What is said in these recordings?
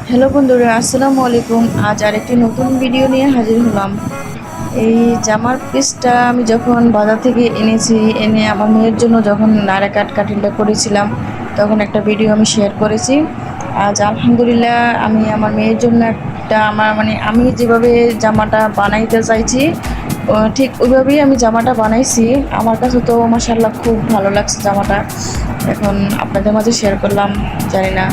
Hello বন্ধুরা, আসসালামু আলাইকুম। আজ আরেকটি নতুন ভিডিও নিয়ে হাজির হলাম। এই জামার পিসটা আমি যখন বাজার থেকে এনেছি, এনে আমার মেয়ের জন্য যখন নাড়া কাটিংটা করেছিলাম, তখন একটা ভিডিও আমি শেয়ার করেছি। আজ আলহামদুলিল্লাহ আমি আমার মেয়ের জন্য একটা আমি যেভাবে জামাটা বানাইতে চাইছি ঠিক ওইভাবেই আমি জামাটা বানাইছি। আমার কাছে তো মাশাআল্লাহ খুব ভালো লাগছে জামাটা। এখন আপনাদের মাঝে শেয়ার করলাম, জানি না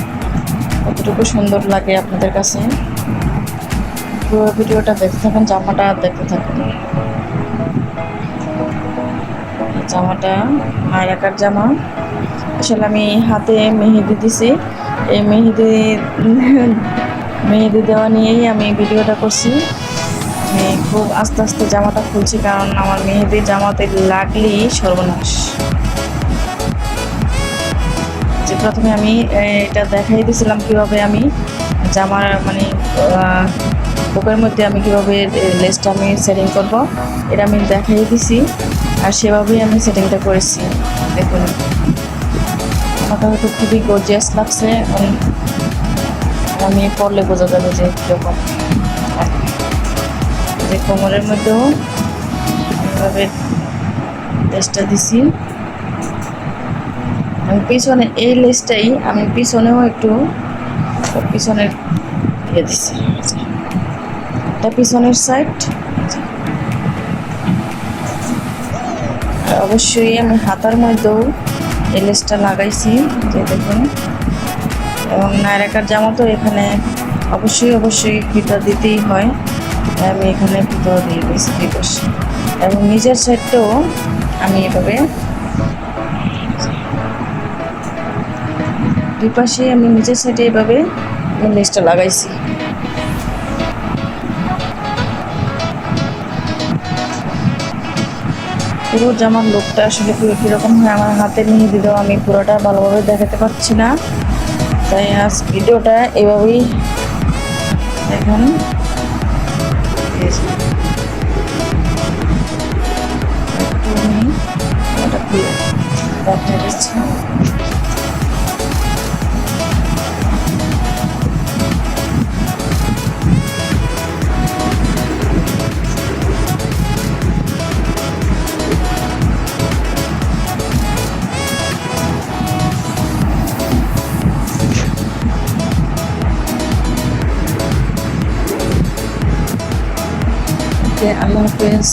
কতটুকু সুন্দর লাগে আপনাদের কাছে। পুরো ভিডিওটা দেখতে থাকুন, জামাটা দেখতে থাকুন। এই জামাটা মায়ের জামা। আসলে আমি হাতে মেহেদি দিছি, এই মেহেদি দেওয়া নিয়েই আমি ভিডিওটা করছি। আমি খুব আস্তে আস্তে জামাটা খুলছি, কারণ আমার মেহেদি জামাতে লাগলেই সর্বনাশ। যে প্রথমে আমি এটা দেখাই দিয়েছিলাম কীভাবে আমি জামার বুকের মধ্যে আমি কীভাবে লেসটা আমি সেটিং করব, এটা আমি দেখাই দিছি, আর সেভাবেই আমি সেটিংটা করেছি। দেখুন, আমাকে হয়তো খুবই গর্জিয়াস লাগছে, আমি পরলে বোঝা যাবে যে কীরকম। যে কোমরের মধ্যেও এভাবে লেসটা দিছি। আমি পিছনে এই লেসটাই আমি পিছনেও একটু পিছনের দিয়ে দিচ্ছি। এটা পিছনের সাইড। অবশ্যই আমি হাতার মধ্যেও এই লেসটা লাগাইছি, যে দেখুন। এবং নায়রাকার জামা তো এখানে অবশ্যই ফিতা দিতেই হয়, আমি এখানে ফিতাও দিয়ে দিয়েছি দুই পাশে। এবং নিজের সাইডটাও আমি এভাবে দুই পাশে আমি নিচের সাইডে এভাবে আমি লেসটা লাগাইছি। পুরো জামার লুকটা আসলে কীরকম হয় আমার হাতে মেহেদি দেওয়া আমি পুরোটা ভালোভাবে দেখাতে পারছি না, তাই আজ ভিডিওটা এভাবেই দেখুন। একটু আমি ওটা খুলে দেখা দিচ্ছি। আল্লাহ হাফেজ।